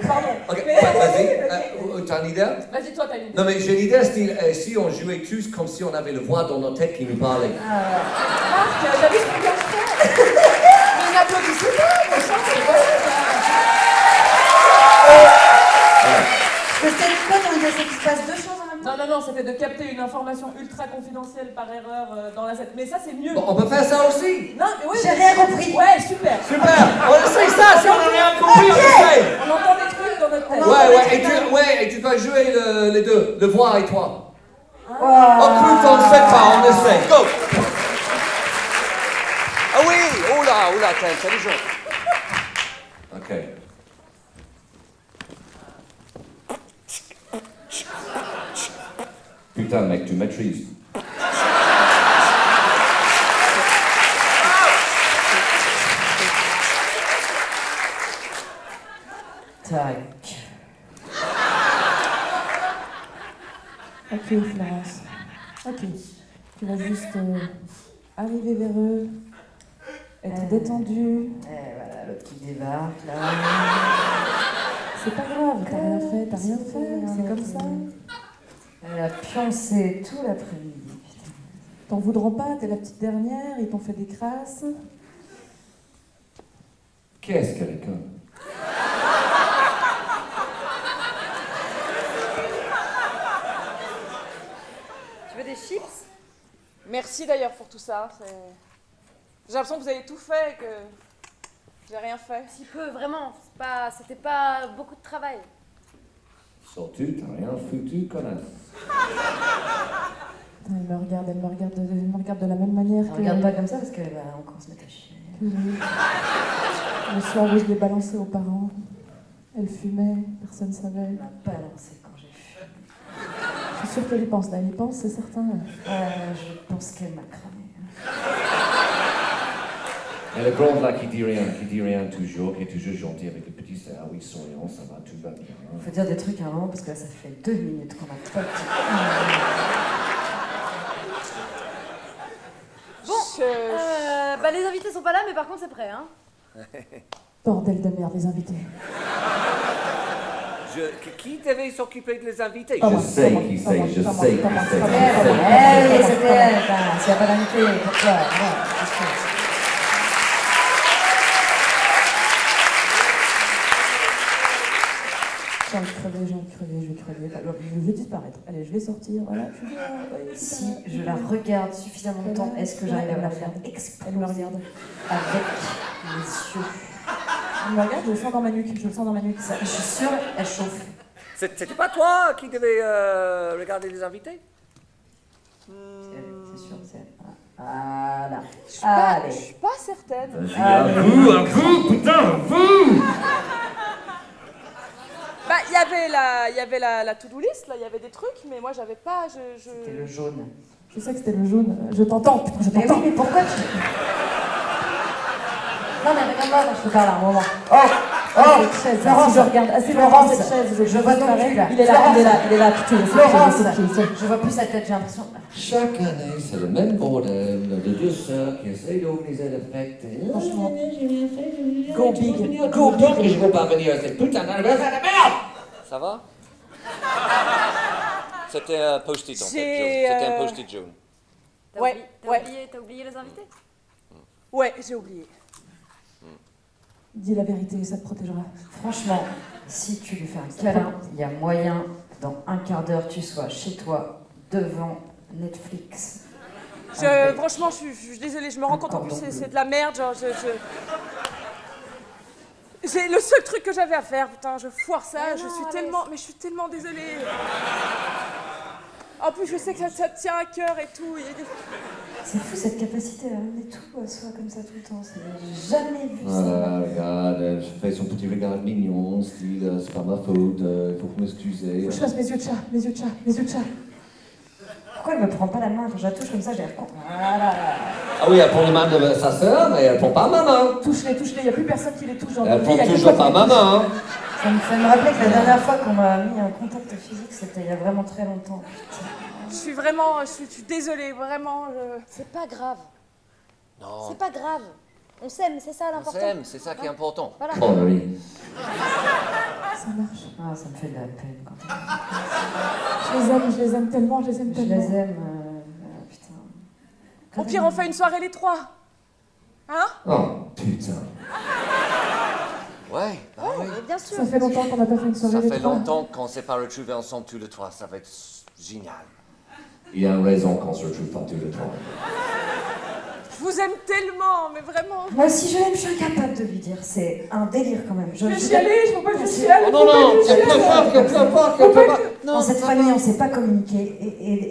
pardon. Ok, Mais- vas-y, t'as une idée? Vas-y, toi, t'as une idée. Non mais j'ai une idée, style, si on jouait tous comme si on avait le voix dans nos têtes qui nous parlait. Marc, t'as vu ce qu'on vient de faire? Mais n'applaudissez pas, mon chant, c'est quoi ça? Parce que toi, t'as l'impression qu'il se passe deux choses en même temps. Non, c'était de capter une information ultra confidentielle par erreur dans la set. Mais ça, c'est mieux. Bon, on peut faire ça aussi. Non, mais oui. J'ai rien compris. Ouais, super. Super, on essaye ça, si on n'a rien compris, on essaye. On entend des trucs dans notre tête. Ouais, et tu dois jouer les deux, le voix et toi. Oh. Écoute, on ne sait pas, on essaie. Go. Ah oui. Oh là, t'es intelligent. Ok. Putain mec, tu maîtrises. Tac. Ok, Florence. Ok. Tu vas juste arriver vers eux, être détendue. Et voilà, l'autre qui débarque là. C'est pas grave, t'as rien fait, c'est comme ça. Elle a pioncé tout l'après-midi. Putain. T'en voudront pas, t'es la petite dernière, ils t'ont fait des crasses. Qu'est-ce qu'elle est conne. Tu veux des chips? Merci d'ailleurs pour tout ça. J'ai l'impression que vous avez tout fait et que j'ai rien fait. Un petit peu, vraiment. C'était pas beaucoup de travail. Surtout, t'as rien foutu, connasse. Elle me regarde de la même manière que... Regarde pas comme ça parce qu'elle va encore se mettre à chier. Le soir où je l'ai balancée aux parents, elle fumait, personne ne savait. Elle m'a balancé quand j'ai fumé. Je suis sûre qu'elle y pense, là, elle y pense, c'est certain. Je pense qu'elle m'a cramé. Et le blonde là qui dit rien toujours, qui est toujours gentil avec le petit ça, oui, souriant, ça va, tout va bien. Il faut dire des trucs à un moment parce que là, ça fait 2 minutes qu'on a pas dit. Bon, bah les invités sont pas là, mais par contre c'est prêt, hein. Bordel de merde, les invités. Qui devait s'occuper de les invités? Pas moi, Je sais pas moi, qui pas c'est, moi, je pas moi, sais pas moi, qui c'est. pas moi. Eh oui, c'était elle. S'il n'y a pas d'invité, pourquoi? Non, c'est sûr. J'ai envie de crever, je vais crever. Alors, je vais disparaître. Allez, je vais sortir, voilà. Si je la regarde suffisamment de temps, est-ce que j'arrive à me la faire Elle me exploser regarde. avec les yeux? Elle me regarde, je le sens dans ma nuque, je le sens dans ma nuque. Je suis sûre, elle chauffe. C'était pas toi qui devais regarder les invités? C'est sûr, c'est elle. Voilà. Je Allez. suis pas certaine. Vas-y, à vous, putain, à vous! Bah, il y avait la to-do list, là, il y avait des trucs, mais moi j'avais pas. C'était le jaune. Je sais que c'était le jaune. Je t'entends, putain, je Mais t'entends. oui, mais pourquoi tu... Non mais regarde-moi quand je te parle à un moment. Oh, Cette chaise, Florence, si je regarde assez Florence, longtemps cette chaise, je vois ton cul là. Il est là, putain, Florence, c'est je vois plus sa tête, j'ai l'impression. Chaque année, c'est le même bordel de deux sœurs qui essayent d'organiser la fête. Franchement. Go big, go big. Et je veux pas venir à cette putain d'anniversaire de merde! Ça va? C'était un post-it en fait, J'ai, jaune. C'était un post-it jaune. Ouais. T'as oublié les invités? Ouais, j'ai oublié. Dis la vérité, ça te protégera. Franchement, si tu lui fais un câlin, il y a moyen, dans un quart d'heure, tu sois chez toi, devant Netflix. Franchement, je suis désolée, je me rends compte en plus, c'est de la merde, genre, c'est le seul truc que j'avais à faire, putain, je foire ça, Mais je non, suis allez, tellement, mais je suis tellement désolée. En plus, je sais que ça te tient à cœur et tout. C'est fou cette capacité à amener tout à soi comme ça tout le temps. J'ai jamais vu ça. Voilà, regarde, je fais son petit regard mignon, style, c'est pas ma faute, il faut m'excuser. Faut que je fasse mes yeux de chat, mes yeux de chat, mes yeux de chat. Pourquoi elle me prend pas la main quand je la touche comme ça, j'ai l'air con. Voilà. Ah oui, elle prend les mains de sa sœur, mais elle prend pas ma main. Touche-les, il y a plus personne qui les touche dans Elle notre vie, il y prend a que toujours toi pas qui ma les touches. main. Hein. Ça me fait me rappeler que la dernière fois qu'on m'a mis un contact physique, c'était il y a vraiment très longtemps. Putain. Je suis vraiment, je suis désolée, vraiment. C'est pas grave. Non, C'est pas grave. On s'aime, c'est ça on l'important. s'aime, c'est ça qui est important. Voilà. Oh oui. Ça marche. Ah, ça me fait de la peine quand Je les aime tellement, je les aime je tellement. les aime. Putain. Au pire, on fait une soirée les trois. Hein? Oh putain. Ouais, bah oui. Mais bien sûr. Ça fait longtemps qu'on n'a pas fait une soirée Ça les fait trois. longtemps qu'on s'est pas retrouvés ensemble tous les trois, ça va être génial. Il y a une raison qu'on se retrouve pas tous les trois. Je vous aime tellement, mais vraiment. Moi aussi je l'aime, je suis incapable de lui dire. C'est un délire quand même. Je vais chialer, je veux pas que je chiale. Oh non, non, il pleure pas. Dans cette famille, on ne sait pas communiquer.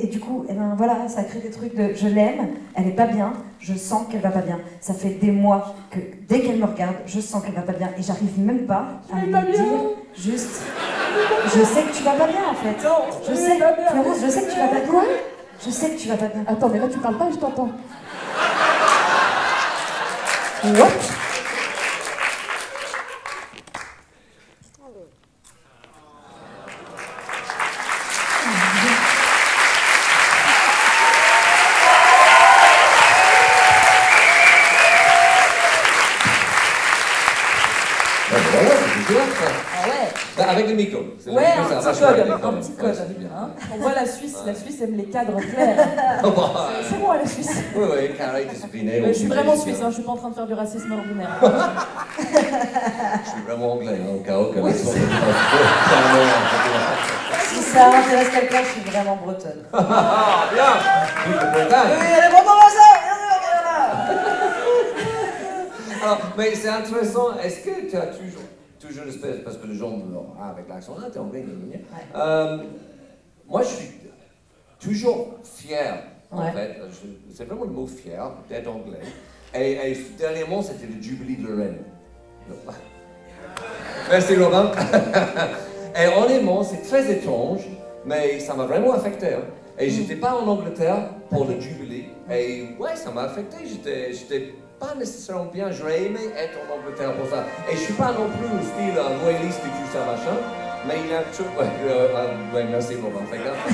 Et du coup, eh ben, voilà, ça crée des trucs de je l'aime, elle est pas bien, je sens qu'elle va pas bien. Ça fait des mois que dès qu'elle me regarde, je sens qu'elle va pas bien. Et j'arrive même pas à lui dire juste je sais que tu vas pas bien en fait. Je sais, Florence, je sais que tu vas pas bien. Je sais que tu vas pas bien. Attends, mais là tu parles pas et je t'entends. What? Voilà, c'est bien ça. Ah ouais. Bah, avec le micro. C'est le Ouais, micro, ça un va petit vachement code, aider quand un même. petit Ouais, code. c'est bien. Hein. On voit la Suisse aime les cadres clairs. Oh, bah, C'est moi la Suisse. oui, oui, carré, discipliné. Je suis vraiment suisse, hein, je suis pas en train de faire du racisme ordinaire. Je suis vraiment anglais, hein, au cas où que l'accent n'est pas Si ça intéresse quelqu'un, je suis vraiment bretonne. Ah, bien. Vive la Bretagne. elle est bretonne à ça, bien sûr, Alors, mais c'est intéressant, est-ce que tu as toujours l'espèce, parce que les gens me disent, ah, avec l'accent là, t'es anglais, gna, gna, gna. Moi, je suis toujours fier En fait, c'est vraiment le mot fier d'être anglais. Et dernièrement, c'était le Jubilee de Lorraine. Merci Laurent. Et honnêtement, c'est très étrange, mais ça m'a vraiment affecté. Hein. Et j'étais pas en Angleterre pour le Jubilee. Et ouais, ça m'a affecté. J'étais pas nécessairement bien. J'aurais aimé être en Angleterre pour ça. Et je suis pas non plus au style royaliste et tout ça, machin. Mais il y a un truc. Ouais, merci Laurent. Fais gaffe.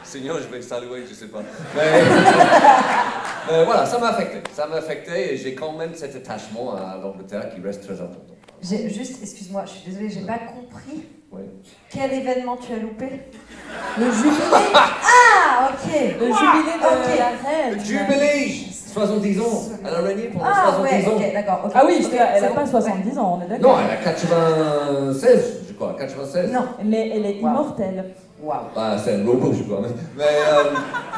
Sinon, je vais le saluer, je sais pas. Mais voilà, ça m'a affecté. Ça m'a affecté et j'ai quand même cet attachement à l'Angleterre qui reste très important. J'ai juste, excuse-moi, je suis désolée, j'ai pas compris. Oui. Quel événement tu as loupé? Le jubilé. Ah, ok. Le jubilé de Ok. la reine. Le Jubilee 70 ans. Elle a régné pendant Ah, 70 ouais, ans. ok, d'accord. ok. Ah oui, Ok, elle c'est a bon. pas 70 ans, on est d'accord. Non, elle a 96, je crois, 96. Non. Mais elle est Wow. immortelle. Waouh. Bah, c'est un robot, je crois. Mais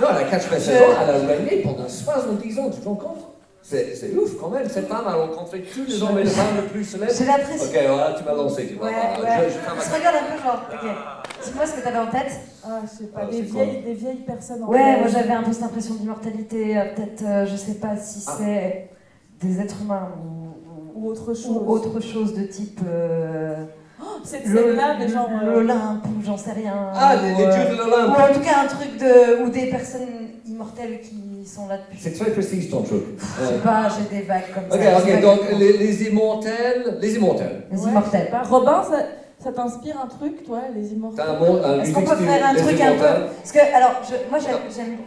non, elle a 96 ans, elle a régné pendant 70 ans, tu te rends compte? C'est ouf quand même, cette femme a rencontré tous les hommes et les femmes les plus célèbres. J'ai l'impression. Ok, voilà, tu m'as lancé, tu vois. Ouais, Voilà, ouais. je fais On ma- se regarde un peu genre, ok. Dis-moi ce que t'avais en tête. Ah, je sais pas, Ah, des c'est quoi vieilles personnes en Ouais, moi j'avais un peu cette impression d'immortalité. Peut-être, je sais pas si Ah. c'est des êtres humains Ou autre chose. ou autre chose de type. Cette scène-là, mais genre. L'Olympe ou j'en sais rien. Ah, les dieux de Ou l'Olympe. en tout cas un truc de. Ou des personnes immortelles qui sont là depuis. C'est très précis ton truc. Je sais pas, j'ai des vagues comme Ok, ça. ok, donc les immortels. Les immortels. Les Ouais, immortels. je sais pas. Robin, ça t'inspire un truc, toi, les immortels? T'as un monde. Est-ce qu'on peut faire un truc un peu. Parce que, alors, moi j'aime.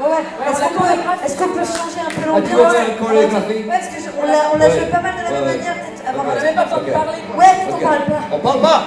Ouais, est-ce qu'on peut changer un peu Ah, tu l'ambiance? veux faire une chorégraphie? Ouais, parce que on l'a Ouais. joué pas mal de la même Ouais. manière, peut-être avant. Ok. On a même pas besoin Ok. de parler, quoi. Ouais, peut-être Ok. on parle pas. On parle pas.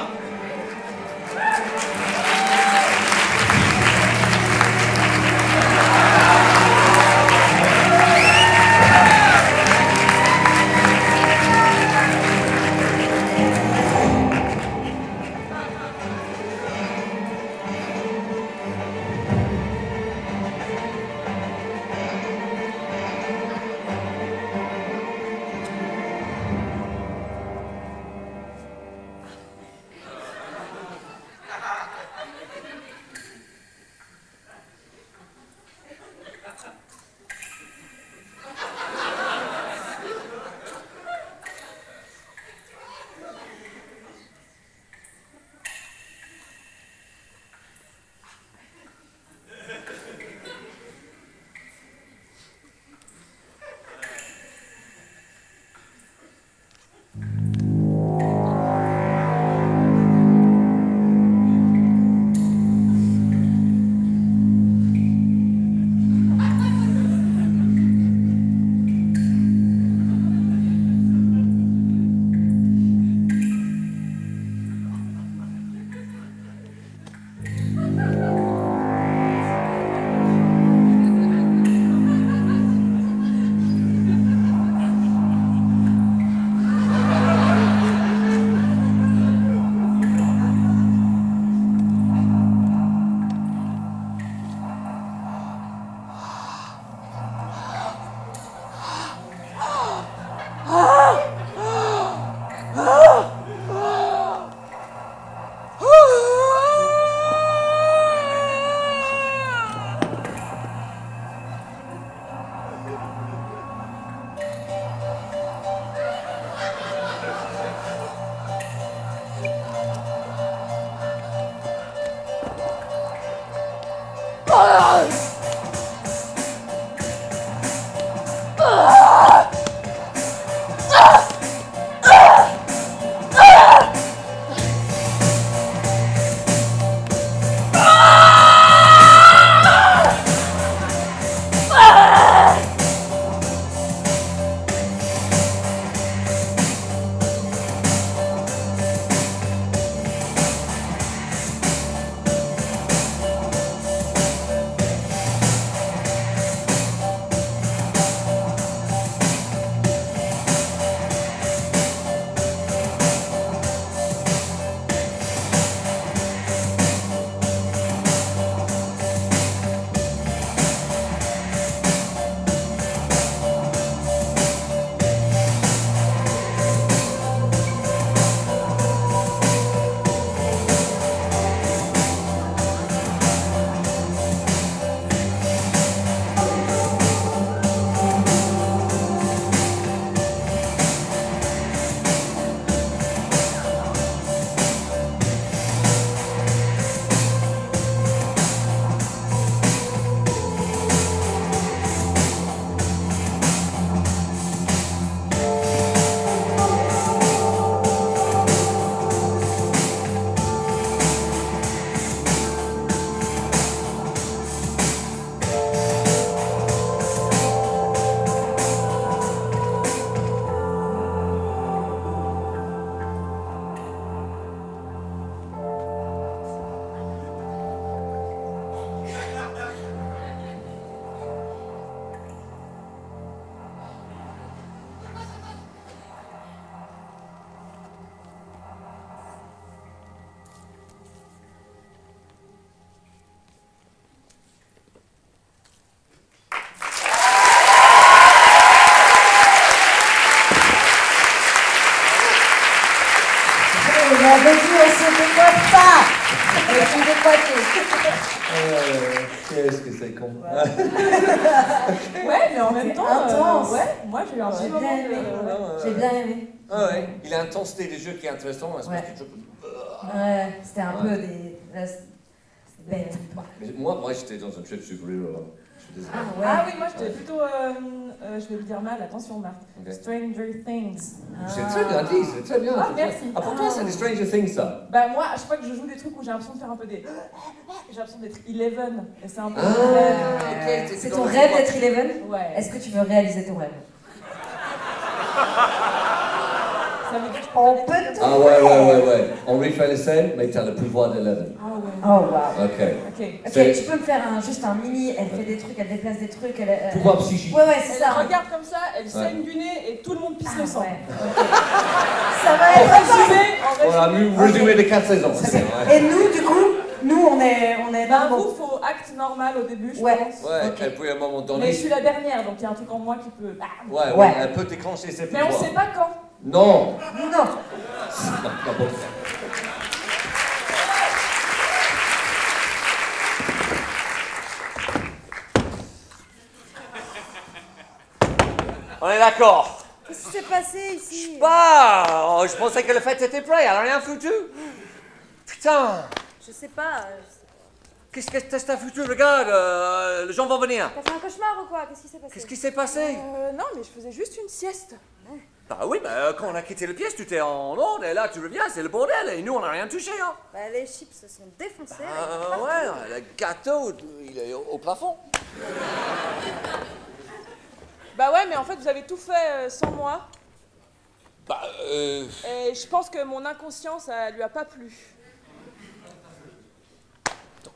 avait dit, on se décoiffe pas. Je suis décoiffée. Qu'est-ce que c'est con. Ouais, mais en même temps, Intense. ouais, moi j'ai eu un J'ai petit bien moment aimé. de... J'ai bien aimé. Ah ouais, il a intensité des jeux qui est intéressant. Parce Ouais. que Ouais, c'était un peu des... bêtes. Mais moi j'étais dans un trip super-héros. Je suis désolé. Ah ouais. Ah oui, moi j'étais plutôt... je vais le dire mal, attention Marthe. Ok. Stranger Things. C'est très bien dit, c'est très bien. Ah, c'est très- merci. Ah, pour toi, c'est des Stranger Things, ça. Bah moi, à chaque fois que je joue des trucs où j'ai l'impression de faire un peu des... J'ai l'impression d'être Eleven. Et c'est un peu... Ah, ok. C'est ton rêve d'être Eleven? Ouais. Est-ce que tu veux réaliser ton rêve? Ça veut dire que je On peux peut faire des tout. trucs. Ah ouais. On refait les scènes, mais t'as le pouvoir d'Eleven. Ah ouais. Oh wow. Ok. Ok. Ok, C'est- tu peux me faire juste un mini, elle fait des trucs, elle déplace des trucs, elle... Pouvoir psychique. Ouais, c'est Elle ça. regarde comme ça, elle saigne du nez et tout le monde pisse le sang. Ouais, ok. Ça va En être résumé, Voilà, résumé de 4 saisons. Ok. c'est vrai. Et nous, du coup, nous, on est Bah bon. vous, faut acte normal au début, je Ouais. pense. Ouais, Ok. et puis à un moment donné. Mais je suis la dernière, donc il y a un truc en moi qui peut... Ouais, Ouais. elle peut déclencher ses Mais pouvoirs. on sait pas quand. Non. Non. On est d'accord. Qu'est-ce qui s'est passé ici? Bah, je pensais que le fait était prêt, elle a rien foutu. Putain, Je sais pas. qu'est-ce que t'as foutu? Regarde, les gens vont venir. T'as fait un cauchemar ou quoi? Qu'est-ce qui s'est passé? Qu'est-ce qui s'est passé? Non, mais je faisais juste une sieste. Bah oui, bah, quand on a quitté le pièce, tu étais en ordre, et là tu reviens, c'est le bordel, et nous on n'a rien touché, hein. Bah les chips se sont défoncés. Ouais, le gâteau, il est au plafond. Bah ouais, mais en fait, vous avez tout fait sans moi. Bah, Et je pense que mon inconscience, ça lui a pas plu.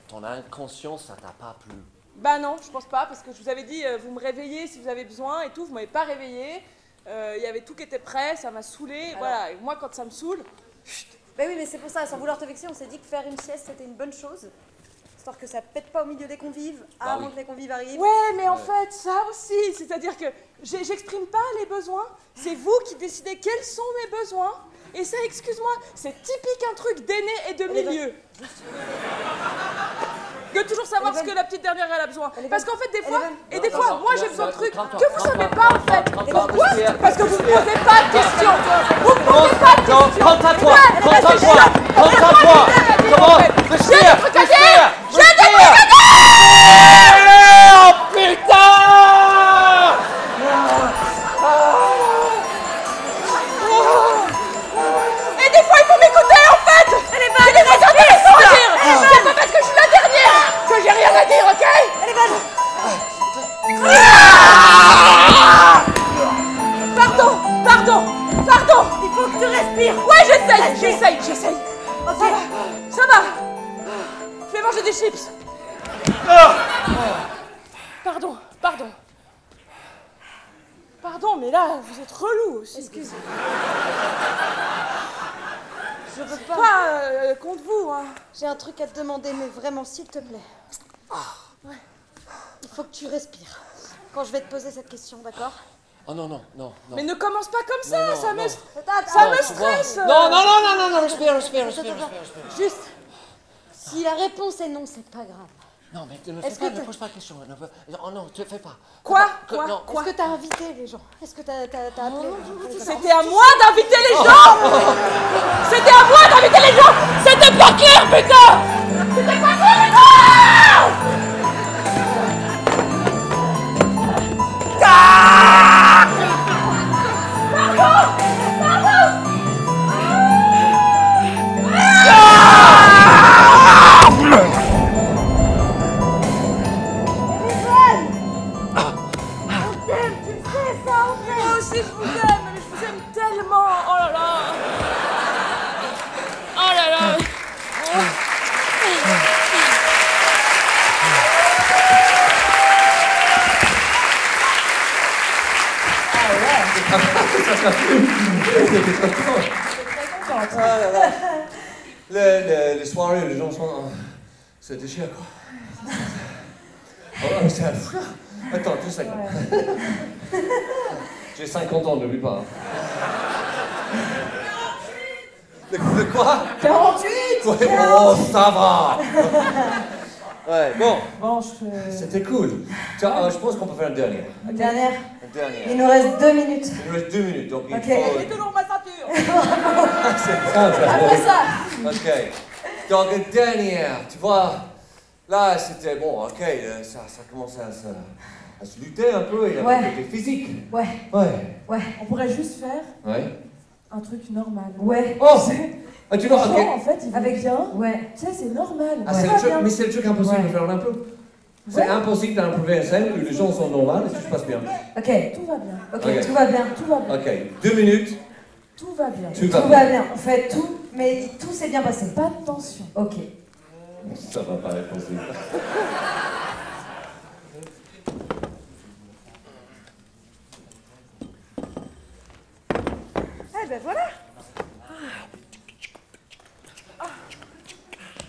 ton inconscience, ça t'a pas plu. Bah non, je pense pas, parce que je vous avais dit, vous me réveillez si vous avez besoin et tout, vous m'avez pas réveillé. Il y avait tout qui était prêt, ça m'a saoulé. Voilà, et moi quand ça me saoule, Bah oui, mais c'est pour ça, sans vouloir te vexer, on s'est dit que faire une sieste c'était une bonne chose. Histoire que ça pète pas au milieu des convives, avant oui. que les convives arrivent. ouais, mais en fait, ça aussi, c'est-à-dire que j'exprime pas les besoins, c'est vous qui décidez quels sont mes besoins. Et ça, excuse-moi, c'est typique un truc d'aîné et de milieu. De toujours savoir ce que la petite dernière elle a besoin. Parce qu'en fait, des fois, et des fois, moi j'ai besoin de trucs que vous savez pas en fait. Et pourquoi? Parce que vous ne posez pas de questions. Vous ne posez pas de questions. Concentre-toi, Ouais, mais c'est concentre-toi, chiant. concentre-toi. Comment? J'ai des trucs à dire. J'ai des trucs à dire. Oh putain! Et des fois, il faut m'écouter en fait. J'ai des trucs intéressants à dire. C'est pas parce que je suis la dernière que j'ai rien à dire, ok? Pardon. Il faut que tu respires. Ouais, j'essaye. Ok. Ça va. Je vais manger des chips. Pardon, mais là, vous êtes relou aussi. Excuse. Je veux pas contre vous, hein. J'ai un truc à te demander, mais vraiment, s'il te plaît. Il faut que tu respires. Quand je vais te poser cette question, d'accord? Oh non. Mais ne commence pas comme ça, Non, ça non. me Non, tu vois. stresse. Non, respire. Juste, si la réponse est non, c'est pas grave. Non, mais ne Est-ce que ne t'as- pose pas de questions. Oh non, tu fais pas. Quoi Non. Est-ce que t'as invité les gens? Est-ce que t'as appelé? C'était à moi d'inviter les gens. C'était à moi d'inviter les gens. C'était pas clair, putain. C'était pas clair. Moi aussi, je vous aime, mais je vous aime tellement. Oh là là. Les soirées, les gens sont. C'est déchirant, quoi. Oh, c'est fou. Attends, 2 secondes. J'ai 50 ans, n'oublie pas. Le De quoi? 48. Ouais, oh, ça va. Ouais, bon, Bon, c'était cool. Tiens, je pense qu'on peut faire une dernière. Dernière. Une dernière. Il nous reste 2 minutes. Il nous reste 2 minutes, donc il Ok. faut... J'ai toujours ma ceinture. C'est bien, ça. Après ça. Ok. Donc, une dernière, tu vois, là, c'était bon, ok, ça commence à se lutter un peu, il y a Ouais. un côté physique. Ouais, Ouais. ouais, On pourrait juste faire Ouais. un truc normal. ouais. Oh! Ah, tu vois, Les ok. gens, en fait, ils vont Avec bien. Ouais. Tu sais, c'est normal. Ah, Tout c'est va le truc, bien. mais c'est le truc impossible Ouais. de faire en impro. C'est impossible d'improver une scène où les gens sont normaux et tout se passe bien. Ok, Tout va bien. ok, Ok. tout va bien. Tout va bien. Ok, 2 minutes, Tout va bien. tout va Tout bien. va bien. On fait tout, mais tout s'est bien passé. Pas de tension. Ok. Ça va pas être possible. Eh ben voilà.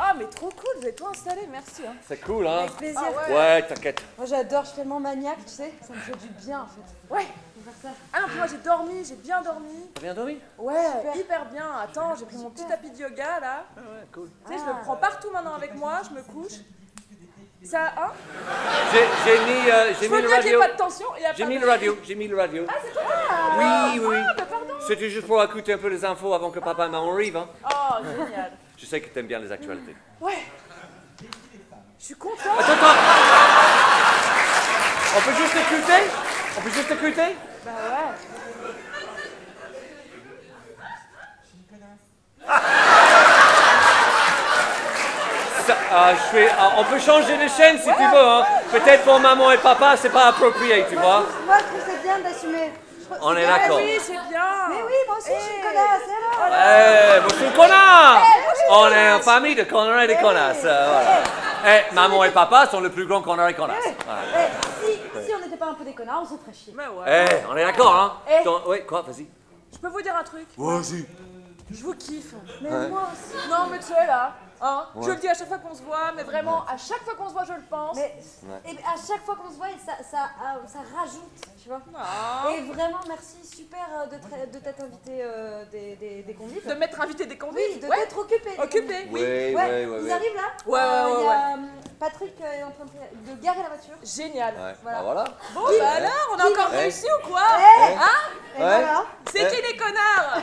Ah mais trop cool, vous êtes tout installé, merci. Hein. C'est cool, hein? Avec plaisir. Ah ouais. Ouais, t'inquiète. Moi j'adore, je suis tellement maniaque, tu sais. Ça me fait du bien en fait. Ouais. de faire ça. Ah non, puis moi j'ai dormi, j'ai bien dormi. T'as bien dormi? Ouais, Super. hyper bien. Attends, j'ai pris mon petit tapis de yoga là. Ouais, cool. Tu sais, je le prends partout maintenant avec moi, je me couche. Ça, hein? J'ai mis Je veux le bien qu'il n'y ait radio. pas de tension. Et J'ai mis le radio, j'ai mis le radio. Ah, c'est toi? Oui, oui. Ah, bah pardon. C'était juste pour écouter un peu les infos avant que papa et maman arrivent. Hein. Oh, génial. Je sais que t'aimes bien les actualités. Ouais. Je suis contente. Attends. On peut juste écouter? On peut juste écouter? Bah ouais. On peut changer de chaîne si tu veux. Hein. Peut-être pour maman et papa, c'est pas approprié, tu vois. Moi je trouve c'est bien d'assumer. On est Ah d'accord. oui, c'est bien. Mais oui, moi aussi je suis une connasse, et alors Eh, moi je suis un connard! On est en famille de connards et de connasses. Voilà. Eh, maman et papa sont le plus grand connard et connasse. Voilà. Si on n'était pas un peu des connards, on se ferait chier. Mais ouais. Eh, on est d'accord, hein? Eh. Oui, quoi, vas-y. Je peux vous dire un truc? Vas-y. Je vous kiffe. Mais Ouais. moi aussi. Non, mais tu sais là, hein, Ouais. je le dis à chaque fois qu'on se voit, mais vraiment, à chaque fois qu'on se voit, je le pense. Mais et à chaque fois qu'on se voit, ça rajoute, tu vois. Ah. Et vraiment, merci, super de t'être invité des convives. De m'être invité des convives. Oui, de Ouais. t'être occupé. des Occupé, convives. oui. Oui, Ils arrivent là. Ouais, Il y ouais, a Patrick est en train de garer la voiture. Génial. Ouais, Voilà. bah voilà. Bon, bah alors, on a encore Eh. réussi ou quoi? Eh. Hein? Et Ouais. voilà. C'est qui les connards?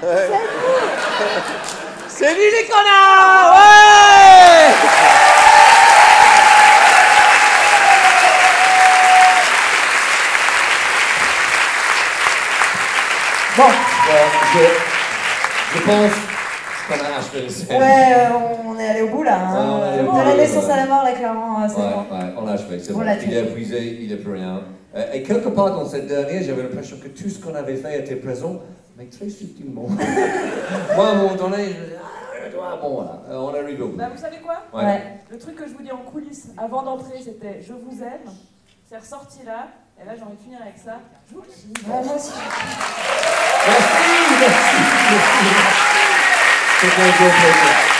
C'est lui les connards! Ouais! Bon, Je pense qu'on a achevé le scène. ouais, on est allé au bout là. Hein. Ouais, on est allé au De bout, la ouais, naissance ouais. à la mort, là, clairement, c'est Ouais, bon. ouais, on l'a achevé, c'est On bon. l'a Il tué. est épuisé, il n'est plus rien. Et quelque part dans cette dernière, j'avais l'impression que tout ce qu'on avait fait était présent, mais très subtilement. Moi, à un moment donné, je me disais, bon voilà, on arrive au bout. Bah, vous savez quoi? Ouais. Le truc que je vous dis en coulisses avant d'entrer, c'était je vous aime. C'est ressorti là. Et là, j'ai envie de finir avec ça. Je vous kiffe. Ouais, moi aussi. Merci. C'était un gros plaisir.